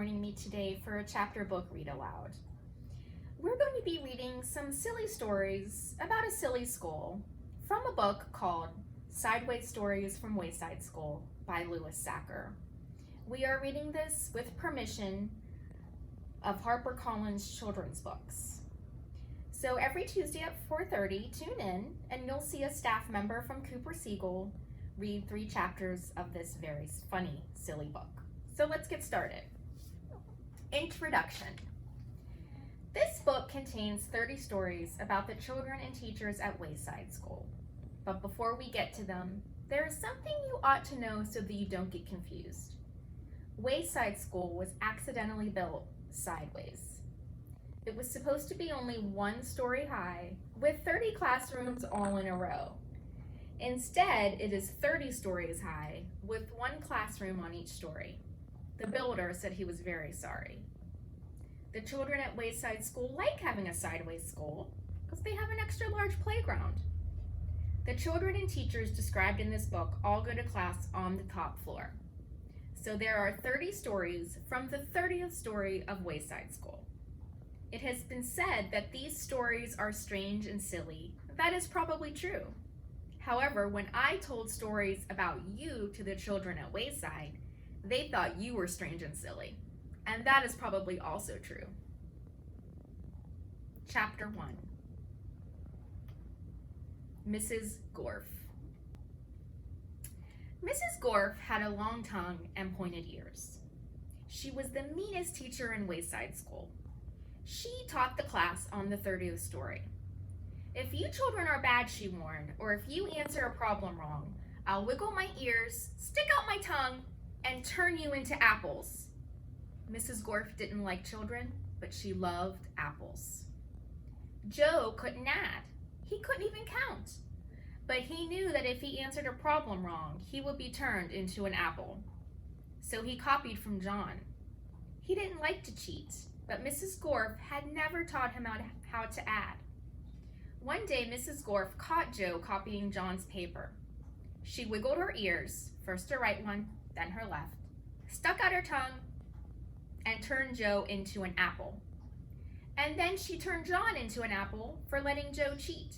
joining me today for a chapter book read aloud. We're going to be reading some silly stories about a silly school from a book called Sideways Stories from Wayside School by Sachar. We are reading this with permission of Harper children's books. So every Tuesday at 4:30, tune in and you'll see a staff member from Cooper-Siegel read 3 chapters of this very funny, silly book. So let's get started. Introduction. This book contains 30 stories about the children and teachers at Wayside School. But before we get to them, there is something you ought to know so that you don't get confused. Wayside School was accidentally built sideways. It was supposed to be only 1 story high, with 30 classrooms all in a row. Instead, it is 30 stories high, with 1 classroom on each story. The builder said he was very sorry. The children at Wayside School like having a sideways school because they have an extra large playground. The children and teachers described in this book all go to class on the top floor. So there are 30 stories from the 30th story of Wayside School. It has been said that these stories are strange and silly. That is probably true. However, when I told stories about you to the children at Wayside, they thought you were strange and silly. And that is probably also true. Chapter 1. Mrs. Gorf. Mrs. Gorf had a long tongue and pointed ears. She was the meanest teacher in Wayside School. She taught the class on the 30th story. If you children are bad, she warned, or if you answer a problem wrong, I'll wiggle my ears, stick out my tongue, and turn you into apples. Mrs. Gorf didn't like children, but she loved apples. Joe couldn't add. He couldn't even count. But he knew that if he answered a problem wrong, he would be turned into an apple. So he copied from John. He didn't like to cheat, but Mrs. Gorf had never taught him how to add. One day, Mrs. Gorf caught Joe copying John's paper. She wiggled her ears, first her right one, then her left, stuck out her tongue, and turned Joe into an apple. And then she turned John into an apple for letting Joe cheat.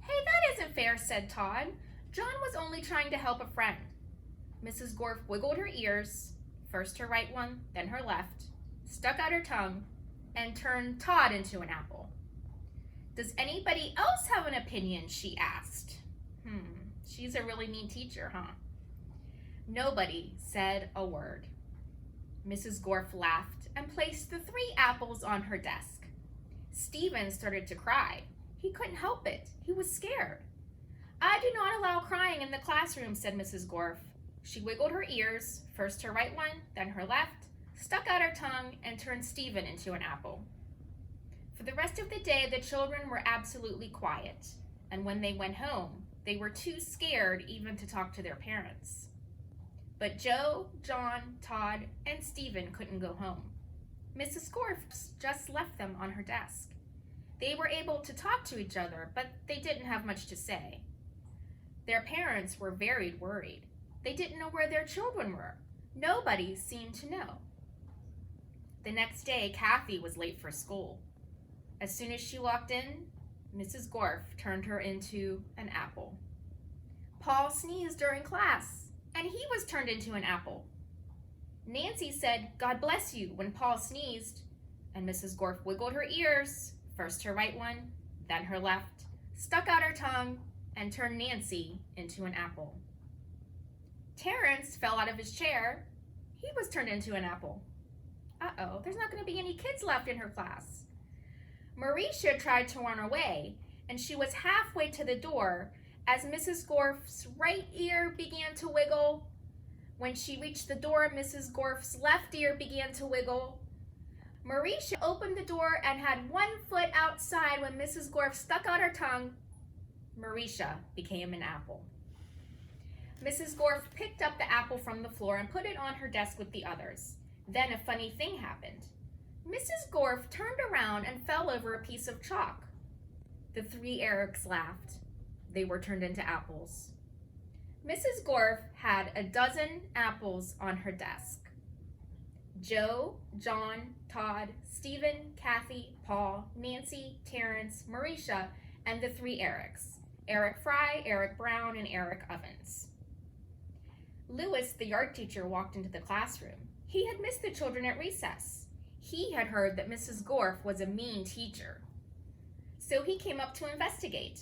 Hey, that isn't fair, said Todd. John was only trying to help a friend. Mrs. Gorf wiggled her ears, first her right one, then her left, stuck out her tongue, and turned Todd into an apple. Does anybody else have an opinion? She asked. She's a really mean teacher, huh? Nobody said a word. Mrs. Gorf laughed and placed the 3 apples on her desk. Stephen started to cry. He couldn't help it. He was scared. I do not allow crying in the classroom, said Mrs. Gorf. She wiggled her ears, first her right one, then her left, stuck out her tongue, and turned Stephen into an apple. For the rest of the day, the children were absolutely quiet, and when they went home, they were too scared even to talk to their parents. But Joe, John, Todd, and Stephen couldn't go home. Mrs. Gorf just left them on her desk. They were able to talk to each other, but they didn't have much to say. Their parents were very worried. They didn't know where their children were. Nobody seemed to know. The next day, Kathy was late for school. As soon as she walked in, Mrs. Gorf turned her into an apple. Paul sneezed during class, and he was turned into an apple. Nancy said, "God bless you," when Paul sneezed, and Mrs. Gorf wiggled her ears, first her right one, then her left, stuck out her tongue, and turned Nancy into an apple. Terrence fell out of his chair. He was turned into an apple. Uh-oh, there's not going to be any kids left in her class. Marisha tried to run away, and she was halfway to the door as Mrs. Gorf's right ear began to wiggle. When she reached the door, Mrs. Gorf's left ear began to wiggle. Marisha opened the door and had 1 foot outside when Mrs. Gorf stuck out her tongue. Marisha became an apple. Mrs. Gorf picked up the apple from the floor and put it on her desk with the others. Then a funny thing happened. Mrs. Gorf turned around and fell over a piece of chalk. The 3 Erics laughed. They were turned into apples. Mrs. Gorf had 12 apples on her desk. Joe, John, Todd, Stephen, Kathy, Paul, Nancy, Terrence, Marisha, and the 3 Erics: Eric Fry, Eric Brown, and Eric Ovens. Lewis, the art teacher, walked into the classroom. He had missed the children at recess. He had heard that Mrs. Gorf was a mean teacher. So he came up to investigate.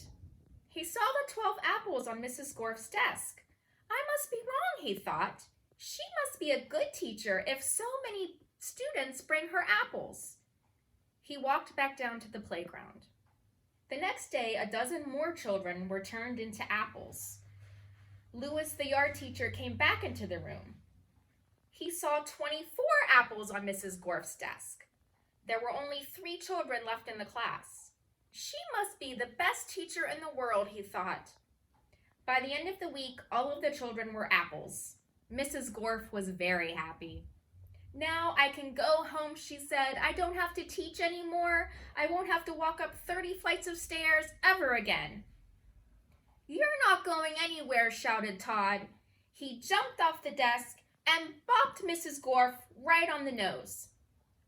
He saw the 12 apples on Mrs. Gorf's desk. I must be wrong, he thought. She must be a good teacher if so many students bring her apples. He walked back down to the playground. The next day, a dozen more children were turned into apples. Lewis, the art teacher, came back into the room. He saw 24 apples on Mrs. Gorf's desk. There were only 3 children left in the class. She must be the best teacher in the world, he thought. By the end of the week, all of the children were apples. Mrs. Gorf was very happy. Now I can go home, she said. I don't have to teach anymore. I won't have to walk up 30 flights of stairs ever again. You're not going anywhere, shouted Todd. He jumped off the desk and bopped Mrs. Gorf right on the nose.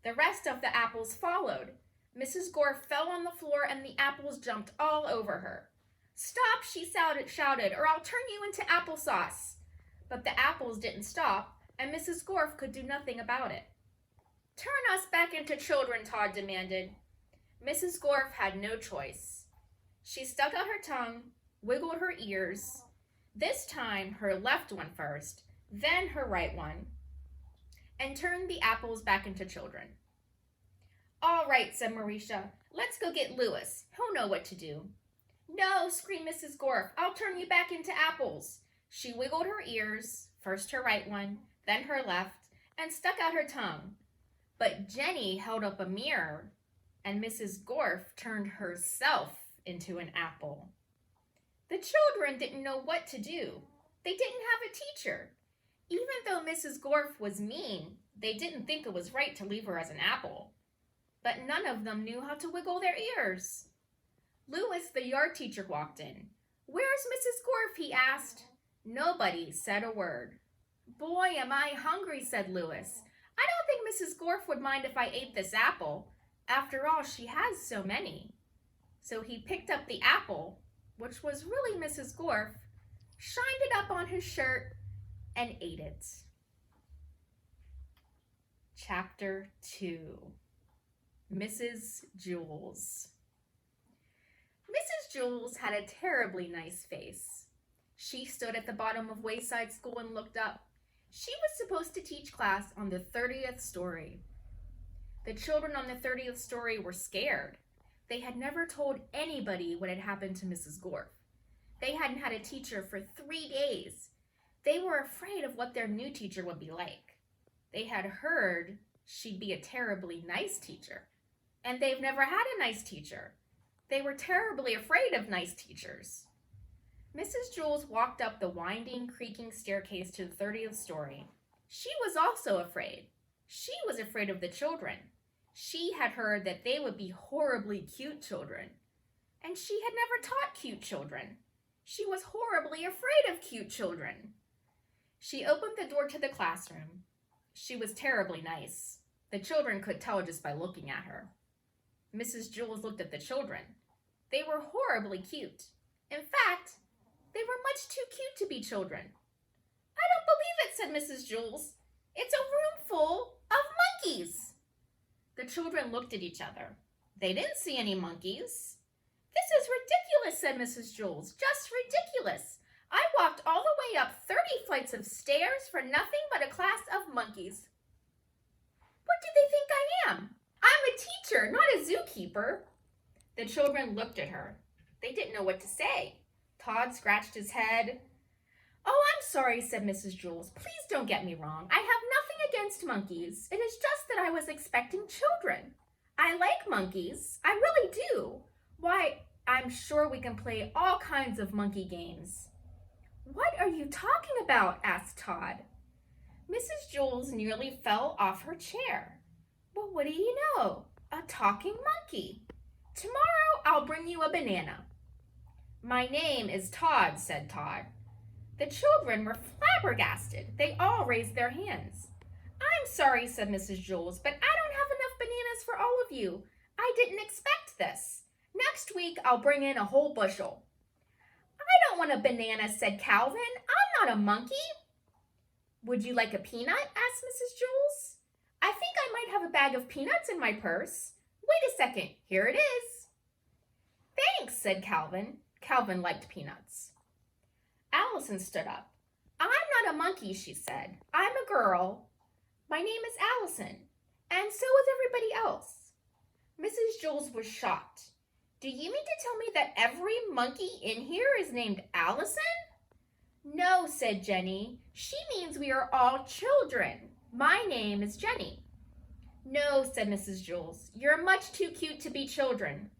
The rest of the apples followed. Mrs. Gorf fell on the floor and the apples jumped all over her. Stop, she shouted, or I'll turn you into applesauce. But the apples didn't stop, and Mrs. Gorf could do nothing about it. Turn us back into children, Todd demanded. Mrs. Gorf had no choice. She stuck out her tongue, wiggled her ears, this time her left one first, then her right one, and turned the apples back into children. All right, said Marisha, let's go get Lewis. He'll know what to do. No, screamed Mrs. Gorf, I'll turn you back into apples. She wiggled her ears, first her right one, then her left, and stuck out her tongue. But Jenny held up a mirror, and Mrs. Gorf turned herself into an apple. The children didn't know what to do. They didn't have a teacher. Even though Mrs. Gorf was mean, they didn't think it was right to leave her as an apple. But none of them knew how to wiggle their ears. Lewis, the yard teacher, walked in. Where's Mrs. Gorf? He asked. Nobody said a word. Boy, am I hungry, said Lewis. I don't think Mrs. Gorf would mind if I ate this apple. After all, she has so many. So he picked up the apple, which was really Mrs. Gorf, shined it up on his shirt, and ate it. Chapter 2. Mrs. Jules. Mrs. Jules had a terribly nice face. She stood at the bottom of Wayside School and looked up. She was supposed to teach class on the 30th story. The children on the 30th story were scared. They had never told anybody what had happened to Mrs. Gorf. They hadn't had a teacher for 3 days. They were afraid of what their new teacher would be like. They had heard she'd be a terribly nice teacher. And they've never had a nice teacher. They were terribly afraid of nice teachers. Mrs. Jules walked up the winding, creaking staircase to the 30th story. She was also afraid. She was afraid of the children. She had heard that they would be horribly cute children. And she had never taught cute children. She was horribly afraid of cute children. She opened the door to the classroom. She was terribly nice. The children could tell just by looking at her. Mrs. Jules looked at the children. They were horribly cute. In fact, they were much too cute to be children. I don't believe it, said Mrs. Jules. It's a room full of monkeys. The children looked at each other. They didn't see any monkeys. This is ridiculous, said Mrs. Jules. Just ridiculous. I walked all the way up 30 flights of stairs for nothing but a class of monkeys. What do they think I am? I'm a teacher, not a zookeeper. The children looked at her. They didn't know what to say. Todd scratched his head. Oh, I'm sorry, said Mrs. Jules. Please don't get me wrong. I have nothing against monkeys. It is just that I was expecting children. I like monkeys. I really do. Why, I'm sure we can play all kinds of monkey games. What are you talking about? Asked Todd. Mrs. Jules nearly fell off her chair. Well, what do you know? A talking monkey. Tomorrow I'll bring you a banana. My name is Todd, said Todd. The children were flabbergasted. They all raised their hands. I'm sorry, said Mrs. Jules, but I don't have enough bananas for all of you. I didn't expect this. Next week, I'll bring in a whole bushel. I don't want a banana, said Calvin. I'm not a monkey. Would you like a peanut? Asked Mrs. Jules. I think I might have a bag of peanuts in my purse. Wait a second, here it is. Thanks, said Calvin. Calvin liked peanuts. Allison stood up. I'm not a monkey, she said. I'm a girl. My name is Allison, and so is everybody else. Mrs. Jules was shocked. Do you mean to tell me that every monkey in here is named Allison? No, said Jenny. She means we are all children. My name is Jenny. No, said Mrs. Jules. You're much too cute to be children.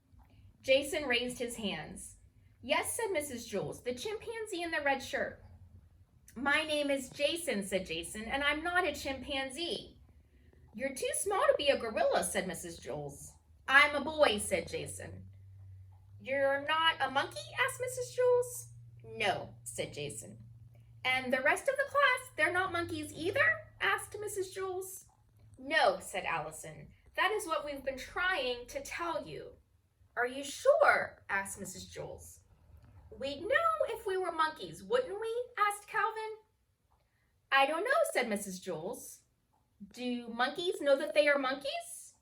Jason raised his hands. Yes, said Mrs. Jules, the chimpanzee in the red shirt. My name is Jason, said Jason, and I'm not a chimpanzee. You're too small to be a gorilla, said Mrs. Jules. I'm a boy, said Jason. You're not a monkey? Asked Mrs. Jules. No, said Jason. And the rest of the class, they're not monkeys either? Asked Mrs. Jules. No, said Allison. That is what we've been trying to tell you. Are you sure? Asked Mrs. Jules. We'd know if we were monkeys, wouldn't we? Asked Calvin. I don't know, said Mrs. Jules. Do monkeys know that they are monkeys?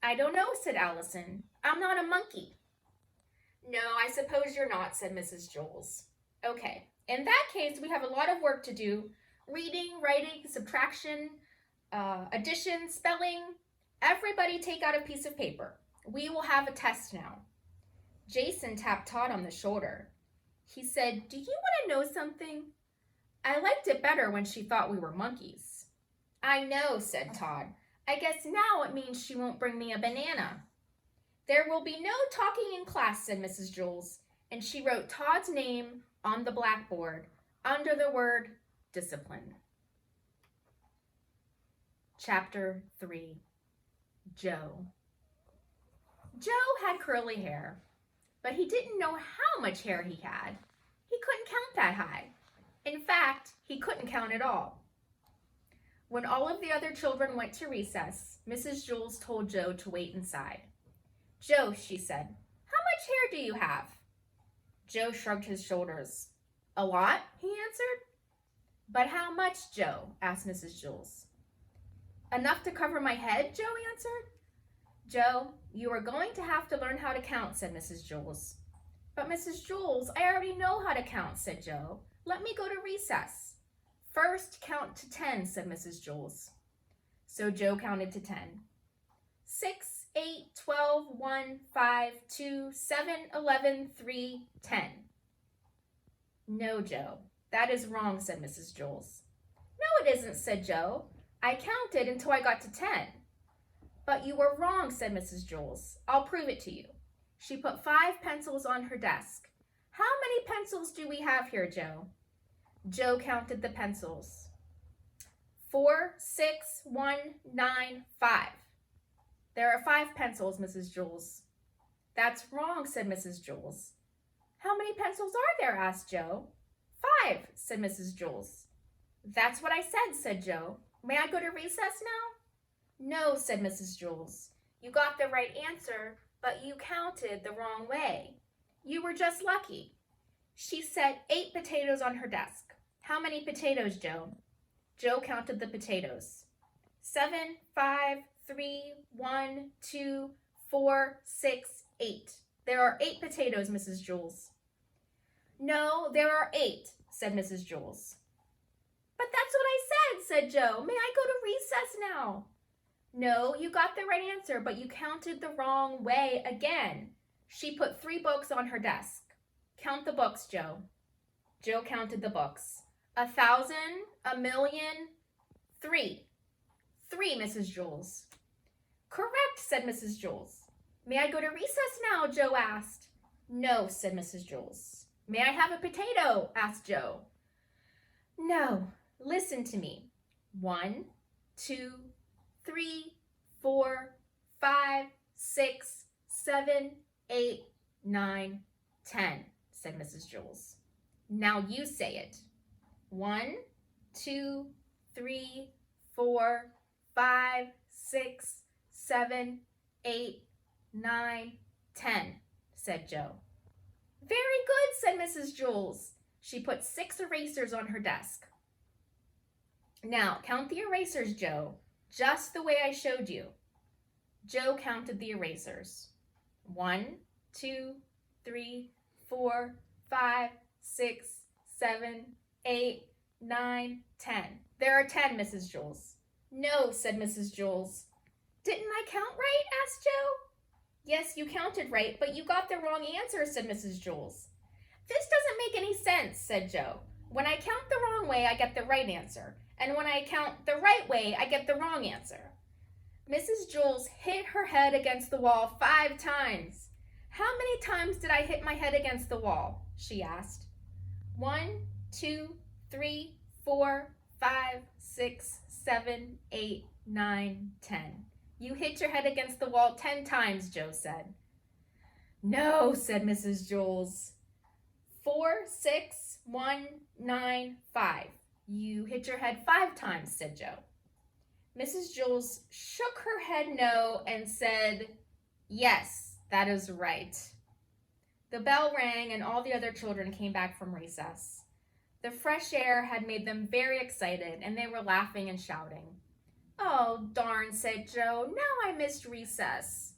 I don't know, said Allison. I'm not a monkey. No, I suppose you're not, said Mrs. Jules. Okay, in that case, we have a lot of work to do. Reading, writing, subtraction, addition, spelling. Everybody take out a piece of paper. We will have a test now. Jason tapped Todd on the shoulder. He said, do you want to know something? I liked it better when she thought we were monkeys. I know, said Todd. I guess now it means she won't bring me a banana. There will be no talking in class, said Mrs. Jules, and she wrote Todd's name on the blackboard under the word discipline. Chapter 3. Joe. Joe had curly hair, but he didn't know how much hair he had. He couldn't count that high. In fact, he couldn't count at all. When all of the other children went to recess, Mrs. Jules told Joe to wait inside. Joe, she said, how much hair do you have? Joe shrugged his shoulders. A lot, he answered. But how much, Joe? Asked Mrs. Jules. Enough to cover my head, Joe answered. Joe, you are going to have to learn how to count, said Mrs. Jules. But Mrs. Jules, I already know how to count, said Joe. Let me go to recess. First, count to 10, said Mrs. Jules. So Joe counted to 10. 6, 8, 12, 1, 5, 2, 7, 11, 3, 10. No, Joe, that is wrong, said Mrs. Jules. No, it isn't, said Joe. I counted until I got to 10. But you were wrong, said Mrs. Jules. I'll prove it to you. She put 5 pencils on her desk. How many pencils do we have here, Joe? Joe counted the pencils. 4, 6, 1, 9, 5. There are 5 pencils, Mrs. Jules. That's wrong, said Mrs. Jules. How many pencils are there? Asked Joe. 5, said Mrs. Jules. That's what I said Joe. May I go to recess now? No, said Mrs. Jules. You got the right answer, but you counted the wrong way. You were just lucky. She set 8 potatoes on her desk. How many potatoes, Joe? Joe counted the potatoes. 7, 5, 3, 1, 2, 4, 6, 8. There are 8 potatoes, Mrs. Jules. No, there are 8, said Mrs. Jules. But that's what I said Joe. May I go to recess now? No, you got the right answer, but you counted the wrong way again. She put 3 books on her desk. Count the books, Joe. Joe counted the books. 1,000, 1,000,000, 3. 3, Mrs. Jules. Correct, said Mrs. Jules. May I go to recess now? Joe asked. No, said Mrs. Jules. May I have a potato? Asked Joe. No, listen to me. 1, 2, 3, 4, 5, 6, 7, 8, 9, 10, said Mrs. Jules. Now you say it. 1, 2, 3, 4, 5, 6, 7, 8, 9, 10, said Joe. Very good, said Mrs. Jules. She put 6 erasers on her desk. Now, count the erasers, Joe, just the way I showed you. Joe counted the erasers. 1, 2, 3, 4, 5, 6, 7, 8, 9, 10. There are 10, Mrs. Jules. No, said Mrs. Jules. Didn't I count right? Asked Joe. Yes, you counted right, but you got the wrong answer, said Mrs. Jules. This doesn't make any sense, said Joe. When I count the wrong way, I get the right answer. And when I count the right way, I get the wrong answer. Mrs. Jules hit her head against the wall 5 times. How many times did I hit my head against the wall? She asked. 1, 2, 3, 4, 5, 6, 7, 8, 9, 10. You hit your head against the wall 10 times, Joe said. No, said Mrs. Jules. 4, 6, 1, 9, 5. You hit your head 5 times, said Joe. Mrs. Jules shook her head no and said, yes, that is right. The bell rang and all the other children came back from recess. The fresh air had made them very excited and they were laughing and shouting. Oh, darn, said Joe. Now I missed recess.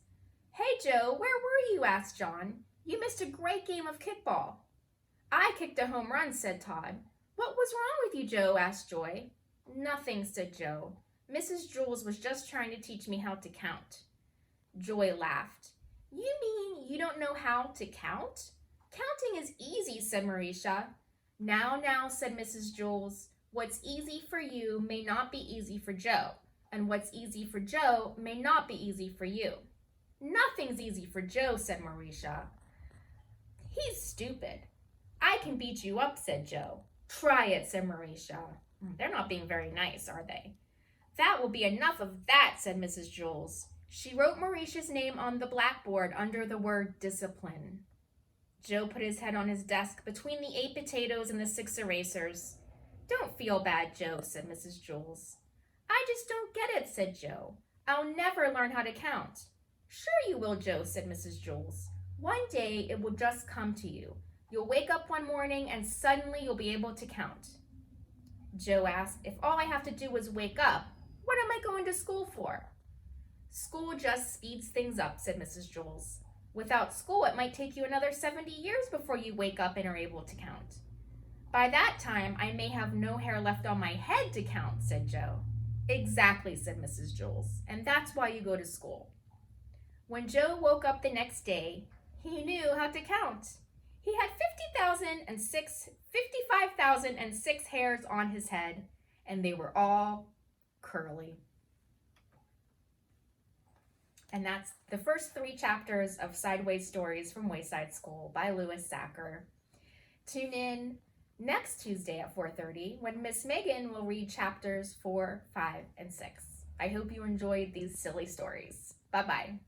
Hey, Joe, where were you? Asked John. You missed a great game of kickball. I kicked a home run, said Todd. What was wrong with you, Joe? Asked Joy. Nothing, said Joe. Mrs. Jules was just trying to teach me how to count. Joy laughed. You mean you don't know how to count? Counting is easy, said Marisha. Now, said Mrs. Jules. What's easy for you may not be easy for Joe, and what's easy for Joe may not be easy for you. Nothing's easy for Joe, said Marisha. He's stupid. I can beat you up, said Joe. Try it, said Marisha. They're not being very nice, are they? That will be enough of that, said Mrs. Jules. She wrote Marisha's name on the blackboard under the word discipline. Joe put his head on his desk between the 8 potatoes and the 6 erasers. Don't feel bad, Joe, said Mrs. Jules. I just don't get it, said Joe. I'll never learn how to count. Sure you will, Joe, said Mrs. Jules. One day it will just come to you. You'll wake up one morning and suddenly you'll be able to count. Joe asked, if all I have to do is wake up, what am I going to school for? School just speeds things up, said Mrs. Jules. Without school, it might take you another 70 years before you wake up and are able to count. By that time, I may have no hair left on my head to count, said Joe. Exactly, said Mrs. Jules, and that's why you go to school. When Joe woke up the next day, he knew how to count. He had 55,006 hairs on his head, and they were all curly. And that's the first 3 chapters of Sideways Stories from Wayside School by Sachar. Tune in next Tuesday at 4:30 when Miss Megan will read chapters 4, 5, and 6. I hope you enjoyed these silly stories. Bye-bye.